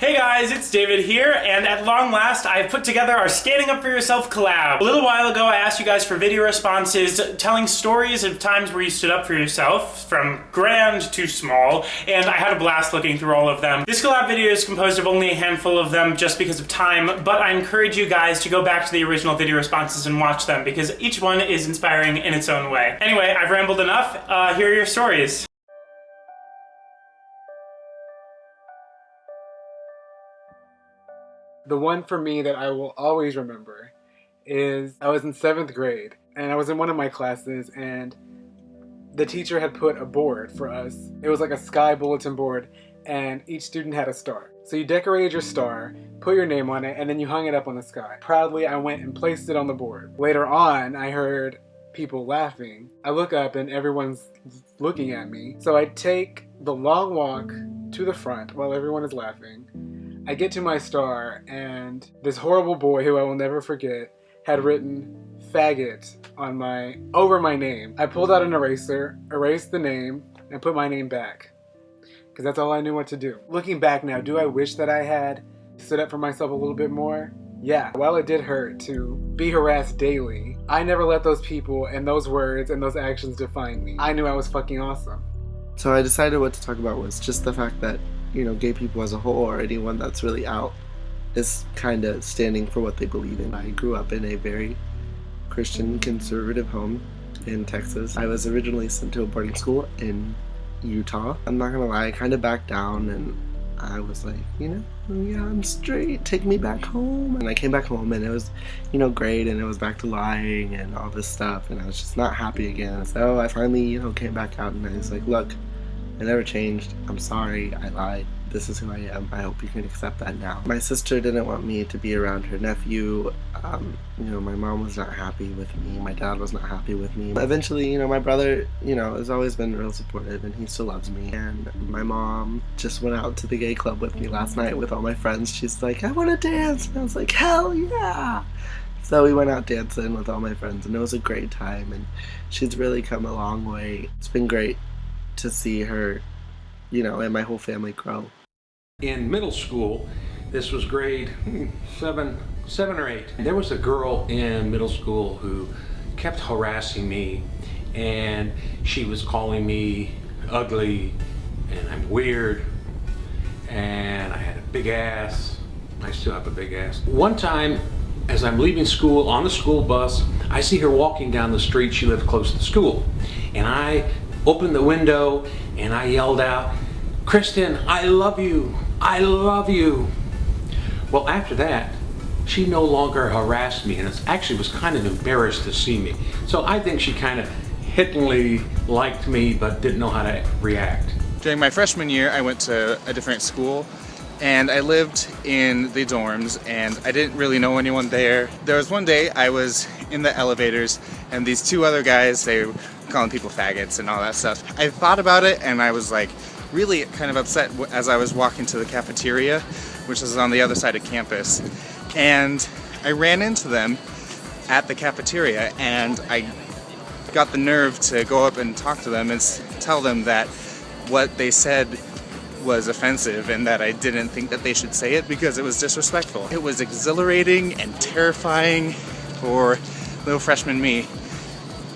Hey guys, it's David here, and at long last, I've put together our Standing Up For Yourself collab. A little while ago, I asked you guys for video responses telling stories of times where you stood up for yourself, from grand to small, and I had a blast looking through all of them. This collab video is composed of only a handful of them just because of time, but I encourage you guys to go back to the original video responses and watch them, because each one is inspiring in its own way. Anyway, I've rambled enough. Here are your stories. The one for me that I will always remember is I was in 7th grade and I was in one of my classes and the teacher had put a board for us. It was like a sky bulletin board and each student had a star. So you decorated your star, put your name on it, and then you hung it up on the sky. Proudly, I went and placed it on the board. Later on, I heard people laughing. I look up and everyone's looking at me. So I take the long walk to the front while everyone is laughing. I get to my star, and this horrible boy who I will never forget had written faggot on over my name. I pulled out an eraser, erased the name, and put my name back. Because that's all I knew what to do. Looking back now, do I wish that I had stood up for myself a little bit more? Yeah. While it did hurt to be harassed daily, I never let those people and those words and those actions define me. I knew I was fucking awesome. So I decided what to talk about was just the fact that, you know, gay people as a whole, or anyone that's really out, is kind of standing for what they believe in. I grew up in a very Christian conservative home in Texas. I was originally sent to a boarding school in Utah. I'm not gonna lie, I kind of backed down and I was like, you know, yeah, I'm straight, take me back home. And I came back home and it was, you know, great, and it was back to lying and all this stuff, and I was just not happy again. So I finally, you know, came back out and I was like, look, I never changed. I'm sorry. I lied. This is who I am. I hope you can accept that now. My sister didn't want me to be around her nephew. You know, my mom was not happy with me. My dad was not happy with me. Eventually, you know, my brother, you know, has always been real supportive and he still loves me. And my mom just went out to the gay club with me last night with all my friends. She's like, I want to dance. And I was like, hell yeah. So we went out dancing with all my friends and it was a great time. And she's really come a long way. It's been great to see her, you know, and my whole family grow. In middle school, this was grade 7 or 8. There was a girl in middle school who kept harassing me, and she was calling me ugly, and I'm weird, and I had a big ass. I still have a big ass. One time, as I'm leaving school on the school bus, I see her walking down the street. She lived close to the school, and I opened the window and I yelled out, Kristen, I love you. I love you. Well, after that, she no longer harassed me, and it actually was kind of embarrassed to see me. So I think she kind of hittingly liked me, but didn't know how to react. During my freshman year, I went to a different school, and I lived in the dorms, and I didn't really know anyone there. There was one day I was in the elevators, and these two other guys, they were calling people faggots and all that stuff. I thought about it, and I was like really kind of upset as I was walking to the cafeteria, which is on the other side of campus. And I ran into them at the cafeteria, and I got the nerve to go up and talk to them and tell them that what they said was offensive and that I didn't think that they should say it because it was disrespectful. It was exhilarating and terrifying for little freshman me.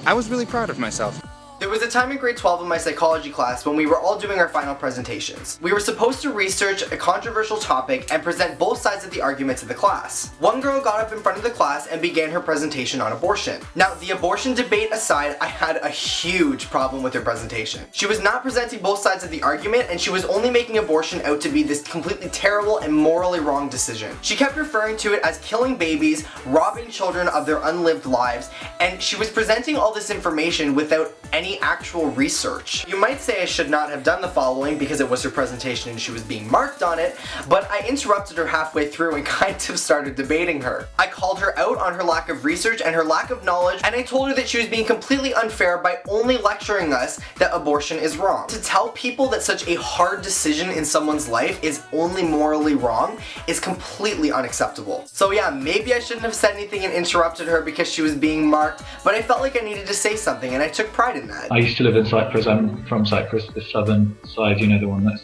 I was really proud of myself. There was a time in grade 12 in my psychology class when we were all doing our final presentations. We were supposed to research a controversial topic and present both sides of the argument to the class. One girl got up in front of the class and began her presentation on abortion. Now, the abortion debate aside, I had a huge problem with her presentation. She was not presenting both sides of the argument, and she was only making abortion out to be this completely terrible and morally wrong decision. She kept referring to it as killing babies, robbing children of their unlived lives, and she was presenting all this information without any actual research. You might say I should not have done the following because it was her presentation and she was being marked on it, but I interrupted her halfway through and kind of started debating her. I called her out on her lack of research and her lack of knowledge, and I told her that she was being completely unfair by only lecturing us that abortion is wrong. To tell people that such a hard decision in someone's life is only morally wrong is completely unacceptable. So yeah, maybe I shouldn't have said anything and interrupted her because she was being marked, but I felt like I needed to say something and I took pride in that. I used to live in Cyprus. I'm from Cyprus, the southern side, you know, the one that's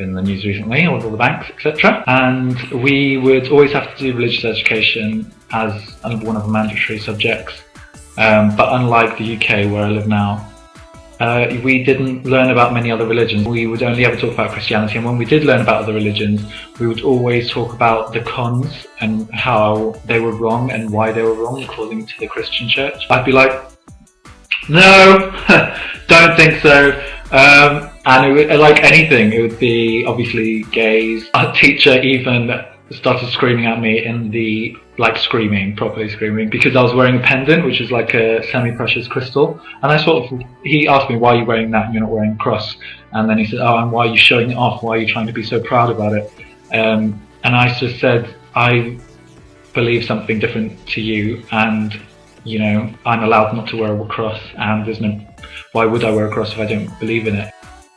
in the news recently, with all the banks, etc. And we would always have to do religious education as one of the mandatory subjects. But unlike the UK, where I live now, we didn't learn about many other religions. We would only ever talk about Christianity, and when we did learn about other religions, we would always talk about the cons and how they were wrong and why they were wrong according to the Christian church. I'd be like, no, don't think so. And it would, like anything, it would be obviously gays. Our teacher even started screaming at me in the, like screaming, properly screaming, because I was wearing a pendant, which is like a semi-precious crystal. And he asked me, why are you wearing that and you're not wearing a cross? And then he said, oh, and why are you showing it off? Why are you trying to be so proud about it? And I just said, I believe something different to you, and you know, I'm allowed not to wear a cross, and why would I wear a cross if I don't believe in it?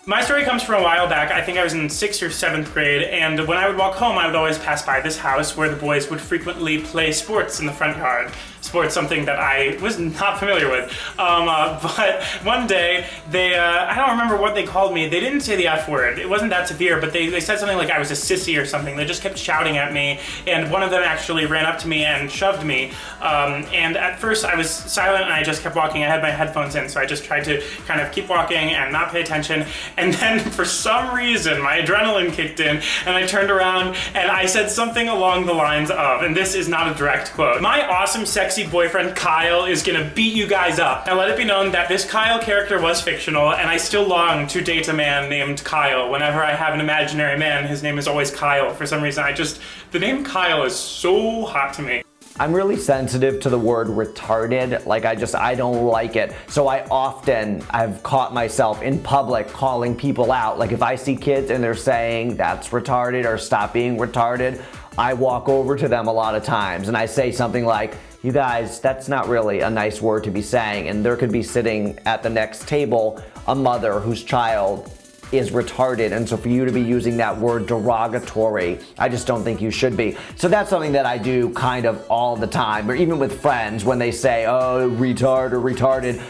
My story comes from a while back. I think I was in 6th or 7th grade, and when I would walk home, I would always pass by this house where the boys would frequently play sports in the front yard. Sports, something that I was not familiar with. But one day, I don't remember what they called me. They didn't say the F word. It wasn't that severe, but they said something like I was a sissy or something. They just kept shouting at me, and one of them actually ran up to me and shoved me. And at first, I was silent, and I just kept walking. I had my headphones in, so I just tried to kind of keep walking and not pay attention. And then, for some reason, my adrenaline kicked in, and I turned around, and I said something along the lines of, and this is not a direct quote, "My awesome, sexy boyfriend Kyle is gonna beat you guys up." Now let it be known that this Kyle character was fictional, and I still long to date a man named Kyle. Whenever I have an imaginary man, his name is always Kyle. For some reason, the name Kyle is so hot to me. I'm really sensitive to the word retarded. Like I don't like it. So I've caught myself in public calling people out. Like if I see kids and they're saying that's retarded or stop being retarded, I walk over to them a lot of times and I say something like, you guys, that's not really a nice word to be saying. And there could be sitting at the next table a mother whose child is retarded, and so for you to be using that word derogatory, I just don't think you should be. So that's something that I do kind of all the time, or even with friends when they say, oh, retard or retarded,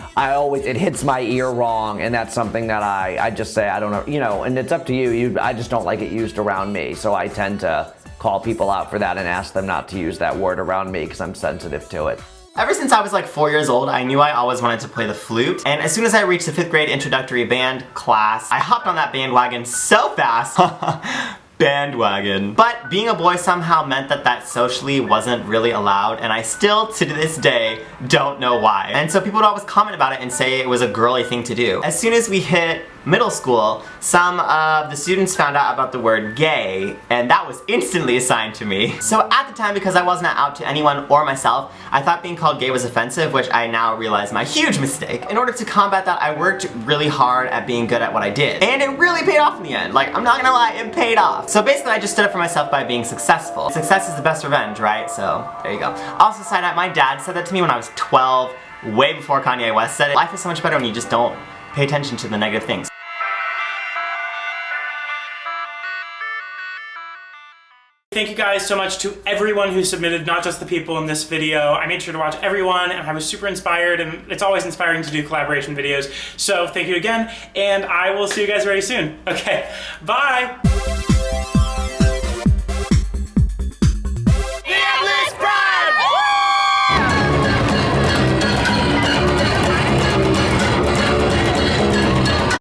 it hits my ear wrong, and that's something that I just say, I don't know, you know, and it's up to you, I just don't like it used around me, so I tend to call people out for that and ask them not to use that word around me because I'm sensitive to it. Ever since I was like 4 years old, I knew I always wanted to play the flute, and as soon as I reached the 5th grade introductory band class, I hopped on that bandwagon so fast. Bandwagon. But being a boy somehow meant that socially wasn't really allowed, and I still, to this day, don't know why. And so people would always comment about it and say it was a girly thing to do. As soon as we hit middle school, some of the students found out about the word gay, and that was instantly assigned to me. So at the time, because I wasn't out to anyone or myself, I thought being called gay was offensive, which I now realize my huge mistake. In order to combat that, I worked really hard at being good at what I did. And it really paid off in the end. Like, I'm not gonna lie, it paid off. So basically, I just stood up for myself by being successful. Success is the best revenge, right? So, there you go. Also, side note, my dad said that to me when I was 12, way before Kanye West said it. Life is so much better when you just don't pay attention to the negative things. Thank you guys so much to everyone who submitted, not just the people in this video. I made sure to watch everyone, and I was super inspired, and it's always inspiring to do collaboration videos. So thank you again, and I will see you guys very soon. Okay, bye!